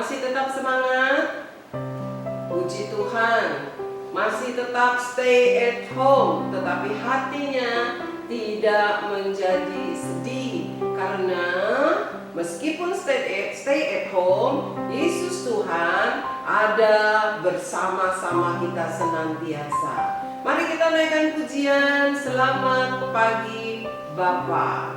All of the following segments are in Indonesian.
Masih tetap semangat? Puji Tuhan, masih tetap stay at home, tetapi hatinya tidak menjadi sedih. Karena meskipun stay at home, Yesus Tuhan ada bersama-sama kita senantiasa. Mari kita naikkan pujian. Selamat pagi Bapa.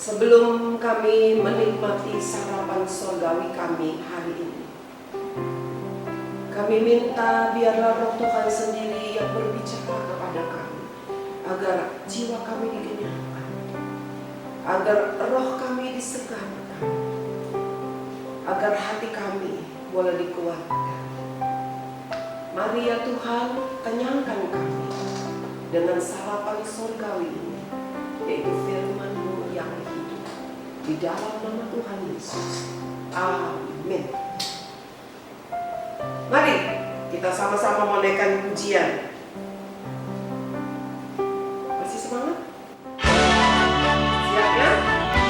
Sebelum kami menikmati sarapan surgawi kami hari ini, kami minta biarlah Roh Tuhan sendiri yang berbicara kepada kami, agar jiwa kami dikenyangkan, agar roh kami disegarkan, agar hati kami boleh dikuatkan. Mari ya Tuhan, kenyangkan kami dengan sarapan surgawi ini, yaitu firman-Mu yang hidup. Di dalam nama Tuhan Yesus. Amin. Mari kita sama-sama menaikkan pujian. Masih semangat? Siap ya?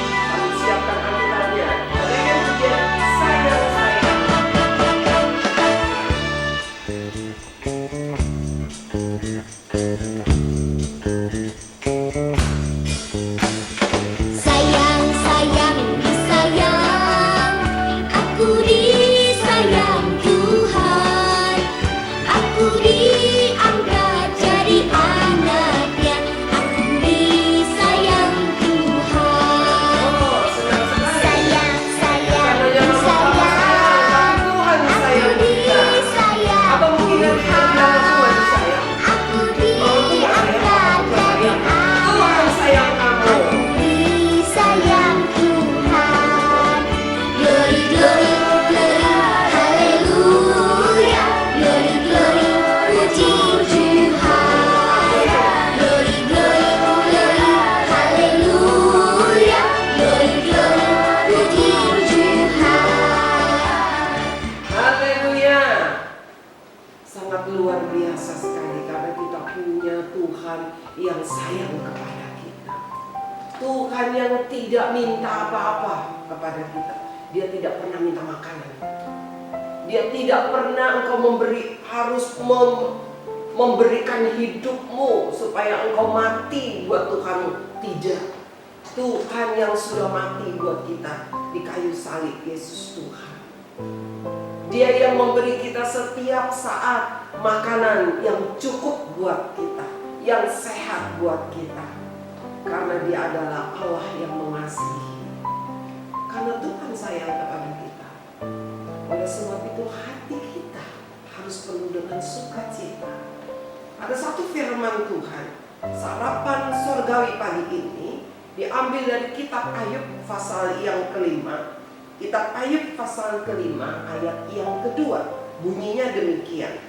Kami siapkan Alkitabnya. Menaikkan pujian sayang. Yang sayang kepada kita, Tuhan yang tidak minta apa-apa kepada kita. Dia tidak pernah minta makanan. Dia tidak pernah engkau memberikan hidupmu supaya engkau mati buat Tuhanmu. Tidak. Tuhan yang sudah mati buat kita di kayu salib, Yesus Tuhan. Dia yang memberi kita setiap saat makanan yang cukup buat kita, yang sehat buat kita. Karena Dia adalah Allah yang mengasihi. Karena Tuhan sayang kepada kita. Oleh sebab itu hati kita harus penuh dengan sukacita. Ada satu firman Tuhan, sarapan surgawi pagi ini diambil dari kitab Ayub pasal yang kelima. Kitab Ayub pasal kelima ayat yang kedua. Bunyinya demikian.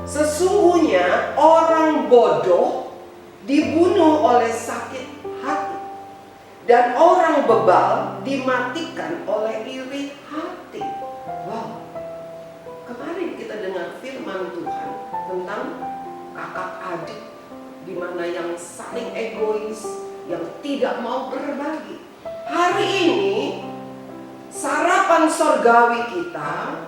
Sesungguhnya orang bodoh dibunuh oleh sakit hati, dan orang bebal dimatikan oleh iri hati. Wow. Kemarin kita dengar firman Tuhan tentang kakak adik, di mana yang saling egois, yang tidak mau berbagi. Hari ini ucapan sorgawi kita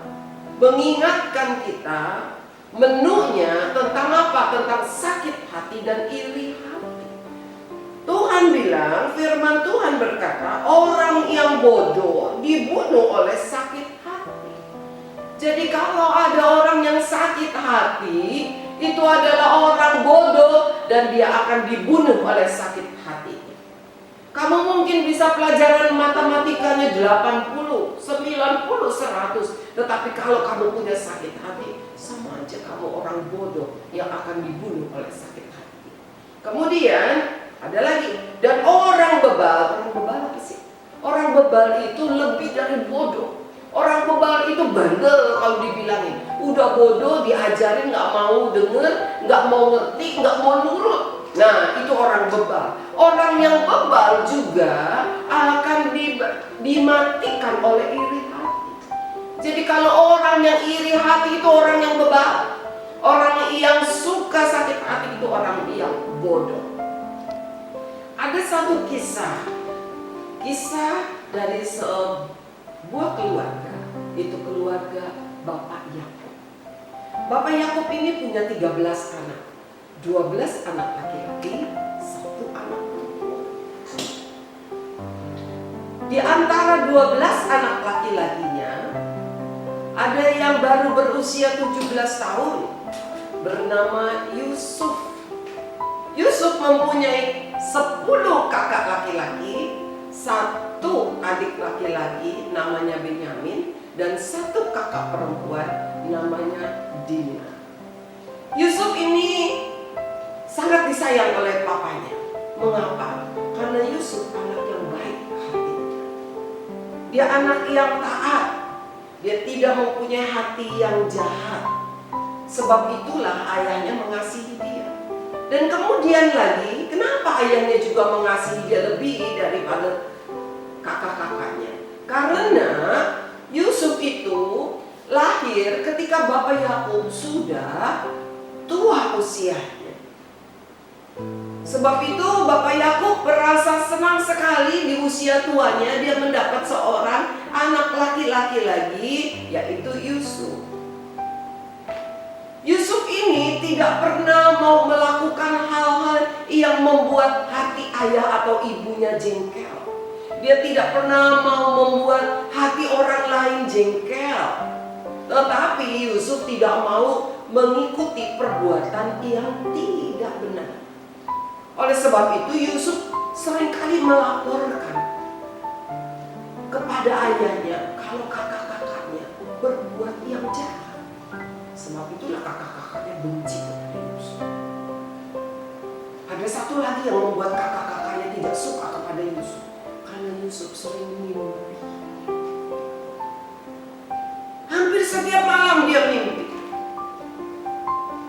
mengingatkan kita menunya tentang apa? Tentang sakit hati dan iri hati. Tuhan bilang, firman Tuhan berkata, orang yang bodoh dibunuh oleh sakit hati. Jadi kalau ada orang yang sakit hati, itu adalah orang bodoh dan dia akan dibunuh oleh sakit hati. Kamu mungkin bisa pelajaran matematikanya 80, 90, 100. Tetapi kalau kamu punya sakit hati, sama aja kamu orang bodoh yang akan dibunuh oleh sakit hati. Kemudian ada lagi, dan orang bebal apa sih? Orang bebal itu lebih dari bodoh. Orang bebal itu bandel kalau dibilangin. Udah bodoh, diajarin gak mau denger, gak mau ngerti, gak mau nurut. Nah, itu orang bebal. Orang yang bebal juga akan dimatikan oleh iri hati. Jadi kalau orang yang iri hati itu orang yang bebal. Orang yang suka sakit hati itu orang yang bodoh. Ada satu kisah dari sebuah keluarga. Itu keluarga Bapak Yakub. Bapak Yakub ini punya 13 anak. 12 anak laki-laki, 1 anak perempuan. Di antara 12 anak laki-lakinya, ada yang baru berusia 17 tahun, bernama Yusuf. Yusuf mempunyai 10 kakak laki-laki, 1 adik laki-laki namanya Benyamin, dan 1 kakak perempuan namanya Dina. Yusuf ini sangat disayang oleh papanya. Mengapa? Karena Yusuf anak yang baik hatinya. Dia anak yang taat. Dia tidak mempunyai hati yang jahat. Sebab itulah ayahnya mengasihi dia. Dan kemudian lagi, kenapa ayahnya juga mengasihi dia lebih daripada kakak-kakaknya? Karena Yusuf itu lahir ketika Bapak Yakub sudah tua usianya. Sebab itu Bapak Yakub merasa senang sekali di usia tuanya dia mendapat seorang anak laki-laki lagi, yaitu Yusuf. Yusuf ini tidak pernah mau melakukan hal-hal yang membuat hati ayah atau ibunya jengkel. Dia tidak pernah mau membuat hati orang lain jengkel. Tetapi Yusuf tidak mau mengikuti perbuatan yang tidak benar. Oleh sebab itu Yusuf seringkali melaporkan kepada ayahnya kalau kakak-kakaknya berbuat yang jahat. Sebab itulah kakak-kakaknya benci kepada Yusuf. Ada satu lagi yang membuat kakak-kakaknya tidak suka kepada Yusuf, karena Yusuf sering mimpi. Hampir setiap malam dia mimpi.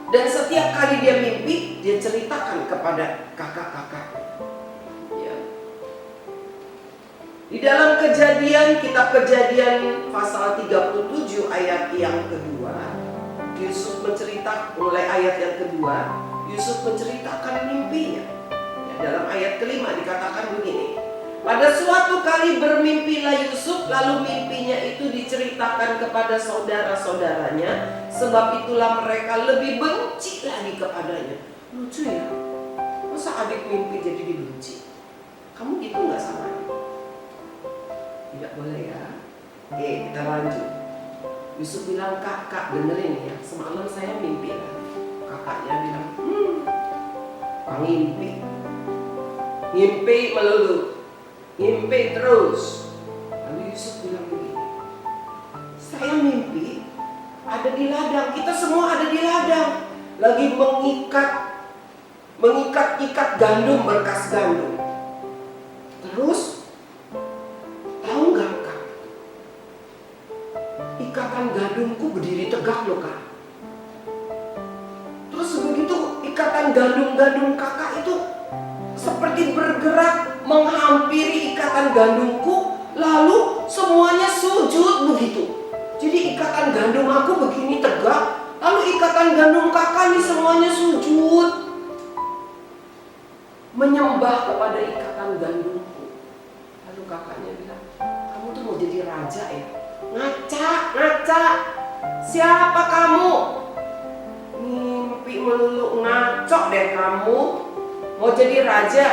Dan setiap kali dia mimpi, dia ceritakan kepada kakak-kakaknya. Ya. Di dalam kitab Kejadian pasal 37 ayat yang kedua, Yusuf menceritakan, mulai ayat yang kedua, Yusuf menceritakan mimpinya. Ya, dalam ayat kelima dikatakan begini. Pada suatu kali bermimpilah Yusuf, lalu mimpinya itu diceritakan kepada saudara-saudaranya, sebab itulah mereka lebih benci lagi kepadanya. Lucu ya, masa adik mimpi jadi dibenci? Kamu gitu gak sama adik? Tidak boleh ya. Oke, kita lanjut. Yusuf bilang, kak dengerin ya, semalam saya mimpi lah. Kakaknya bilang, ngimpi melulu, ngimpi terus. Lalu Yusuf bilang begini, saya mimpi ada di ladang, kita semua ada di ladang, lagi mengikat gandum, berkas gandum. Terus tahu nggak kak, ikatan gandumku berdiri tegak loh kak. Terus begitu ikatan gandum kakak itu seperti bergerak menghampiri ikatan gandumku, lalu semuanya sujud begitu. Jadi ikatan gandum aku begini tegak, lalu ikatan gandum kakak ini semuanya sujud, menyembah kepada ikatan gandumku. Lalu kakaknya bilang, kamu tuh mau jadi raja ya? Ngaca. Siapa kamu? Mimpi melulu, ngaco deh kamu. Mau jadi raja?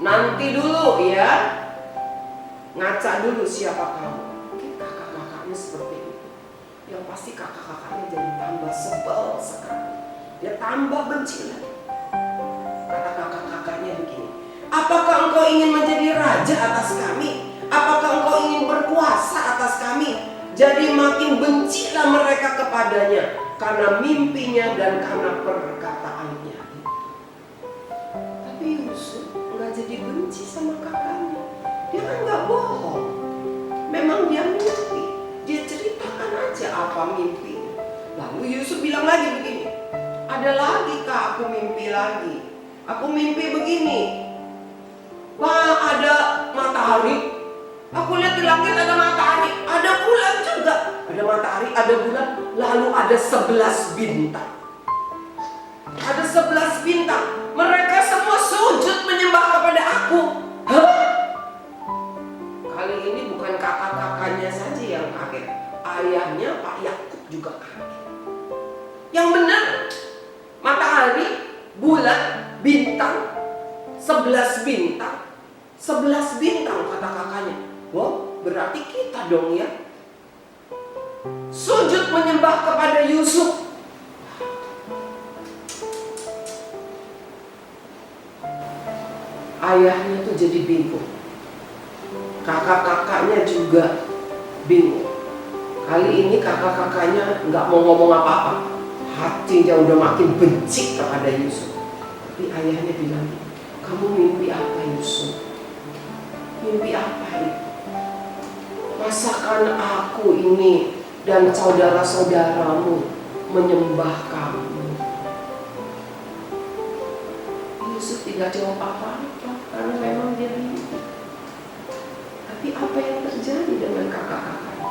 Nanti dulu ya. Ngaca dulu siapa kamu. Mungkin kakak-kakaknya seperti itu. Yang pasti kakak-kakaknya jadi tambah sebel sekali. Dia tambah benci lagi. Kata kakak-kakaknya begini, apakah engkau ingin menjadi raja atas kami? Apakah engkau ingin berkuasa atas kami? Jadi makin bencilah mereka kepadanya karena mimpinya dan karena perkataannya. Tapi Yusuf nggak jadi benci sama kakaknya. Dia kan nggak bohong. Memang dia mimpi. Dia ceritakan aja apa mimpinya. Lalu Yusuf bilang lagi begini, ada lagi kak, aku mimpi lagi. Aku mimpi begini. Wah, ada matahari. Aku lihat di langit ada matahari, ada bulan juga. Ada matahari, ada bulan, lalu ada 11 bintang. Ada 11 bintang. Mereka semua sujud menyembah kepada aku. Hah? Kali ini bukan kakak-kakaknya saja yang kaget. Ayahnya Pak Yakub juga kaget. Yang benar, matahari, bulan, bintang, 11 bintang. 11 bintang kata kakaknya. Wah, berarti kita dong ya. Sujud menyembah kepada Yusuf. Ayahnya tuh jadi bingung. Kakak-kakaknya juga bingung. Kali ini kakak-kakaknya nggak mau ngomong apa-apa. Hatinya udah makin benci kepada Yusuf. Tapi ayahnya bilang, kamu mimpi apa Yusuf? Mimpi apa itu? Masakan aku ini dan saudara-saudaramu menyembah kamu. Yusuf tidak jawab apa-apa karena memang dia mimpi. Tapi apa yang terjadi dengan kakak-kakaknya?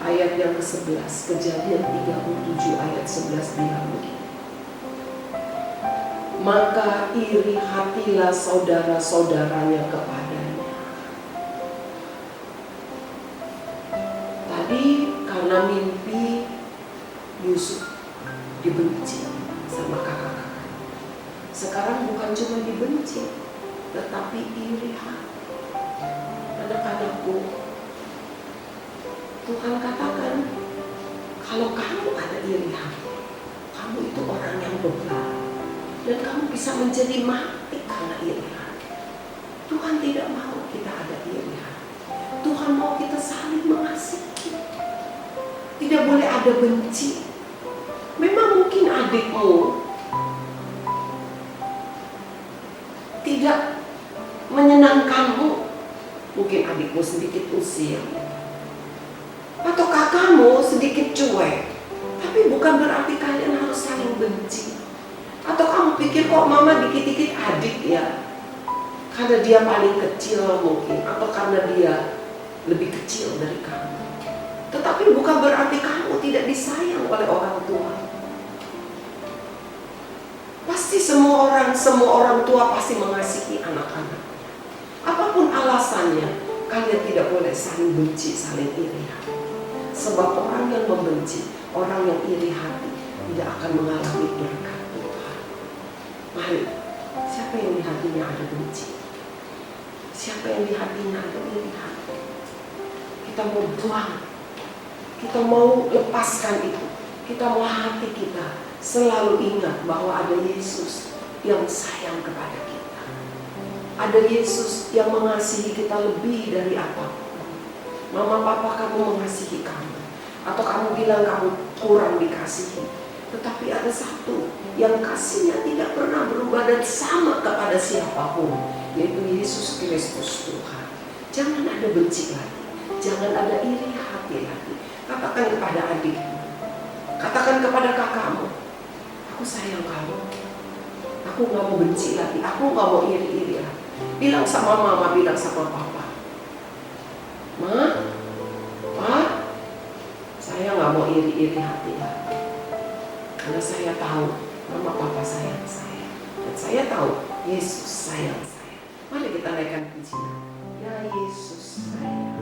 Ayat yang ke-11, Kejadian 37 ayat 11 bilang begini. Maka iri hatilah saudara-saudaranya kepadanya. Tadi karena mimpi Yusuf dibenci sama kakak-kakak. Sekarang bukan cuma dibenci, tetapi iri hati. Anak-anakku, Tuhan katakan, kalau kamu ada iri hati, kamu itu orang yang bebal. Dan kamu bisa menjadi mati karena iri hati. Tuhan tidak mau kita ada iri hati. Tuhan mau kita saling mengasihi. Tidak boleh ada benci. Memang mungkin adikmu tidak menyenangkanmu. Mungkin adikmu sedikit usil. Atau kakakmu sedikit cuek. Tapi bukan berarti kalian harus saling benci. Atau kamu pikir kok mama dikit-dikit adik ya? Karena dia paling kecil mungkin. Atau karena dia lebih kecil dari kamu. Tetapi bukan berarti kamu tidak disayang oleh orang tua. Pasti semua orang tua pasti mengasihi anak-anak. Apapun alasannya, kalian tidak boleh saling benci, saling iri hati. Sebab orang yang membenci, orang yang iri hati tidak akan mengalami berkat Tuhan. Mari, siapa yang di hatinya ada benci? Siapa yang di hatinya ada iri hati? Kita mau buang. Kita mau lepaskan itu. Kita mau hati kita selalu ingat bahwa ada Yesus yang sayang kepada kita. Ada Yesus yang mengasihi kita lebih dari apapun. Mama papa kamu mengasihi kamu. Atau kamu bilang kamu kurang dikasihi. Tetapi ada satu yang kasihnya tidak pernah berubah dan sama kepada siapapun. Yaitu Yesus Kristus Tuhan. Jangan ada benci lagi. Jangan ada iri hati lagi. Katakan kepada adikmu, katakan kepada kakakmu, aku sayang kamu. Aku gak mau benci lagi, aku gak mau iri-iri lagi. Bilang sama mama, bilang sama papa, Ma, Pa, saya gak mau iri-iri hati lagi. Karena saya tahu mama papa sayang saya. Dan saya tahu Yesus sayang saya. Mari kita naikkan pujian. Ya Yesus sayang.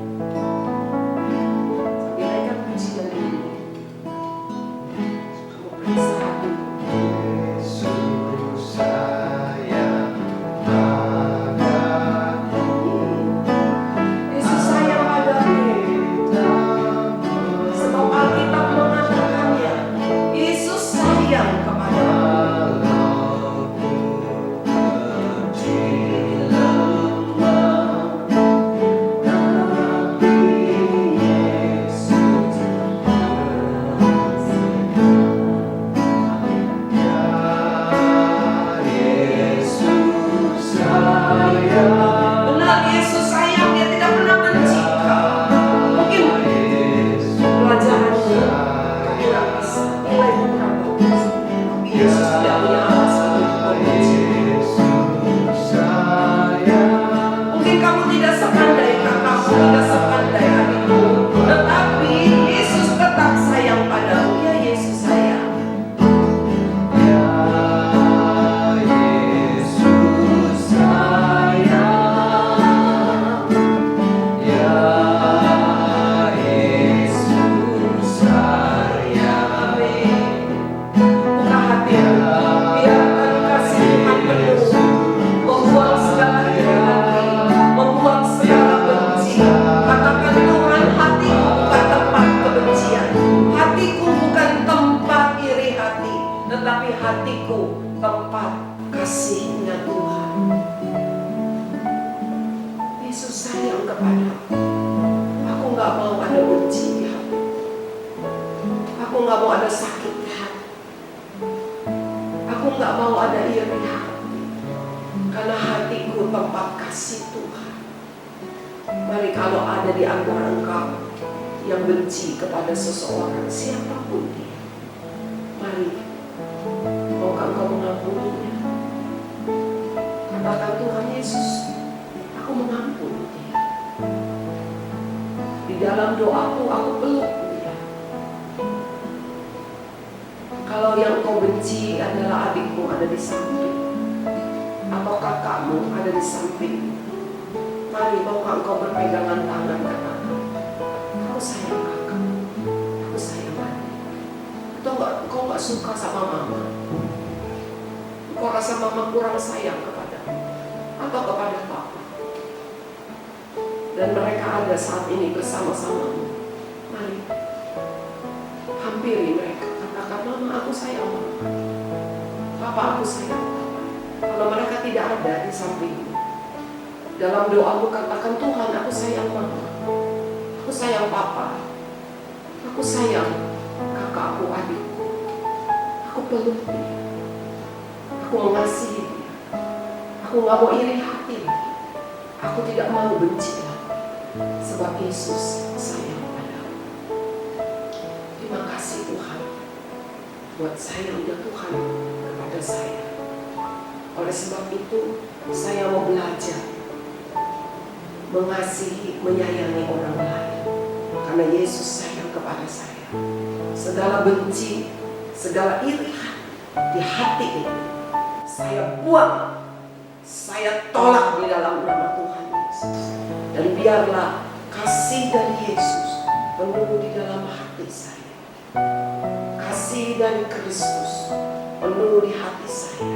hatiku tempat kasih-Nya Tuhan. Yesus sayang kepadaku. Aku gak mau ada benci di hati. Aku gak mau ada sakit di hati. Aku gak mau ada iri hati. Karena hatiku tempat kasih Tuhan. Mari kalau ada di antara engkau yang benci kepada seseorang, siapapun dia, mari, maukah engkau mengampuninya? Katakan, Tuhan Yesus, aku mengampuni dia. Di dalam doaku, aku peluk dia. Kalau yang kau benci adalah adikmu ada di samping, atau kakakmu ada di samping, mari maukah engkau berpegangan tangan, katakan, aku sayang kakak, aku sayang adik. Atau kau gak suka sama mama, kau rasa mama kurang sayang kepadamu, atau kepada papa, dan mereka ada saat ini bersama-samamu, mari hampiri mereka, katakan, mama aku sayang mama, papa aku sayang papa. Kalau mereka tidak ada di sampingmu, dalam doamu katakan, Tuhan aku sayang mama, aku sayang papa, aku sayang kakakku, adikku, aku peluk dia, aku mengasihi dia, aku gak mau iri hati lagi, aku tidak mau benci lagi, sebab Yesus sayang padaku. Terima kasih Tuhan buat sayangnya Tuhan kepada saya. Oleh sebab itu saya mau belajar mengasihi, menyayangi orang lain, karena Yesus sayang kepada saya. Segala benci, segala iri di hati ini saya buang, saya tolak di dalam nama Tuhan Yesus. Dan biarlah kasih dari Yesus penuh di dalam hati saya. Kasih dari Kristus penuh di hati saya,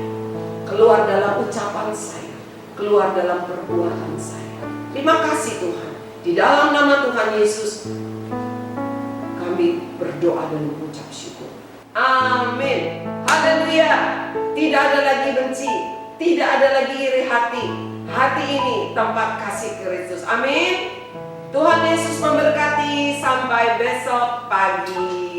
keluar dalam ucapan saya, keluar dalam perbuatan saya. Terima kasih Tuhan. Di dalam nama Tuhan Yesus kami berdoa dan mengucap syukur. Amin. Haleluya. Tidak ada lagi benci, tidak ada lagi iri hati. Hati ini tempat kasih Kristus. Amin. Tuhan Yesus memberkati. Sampai besok pagi.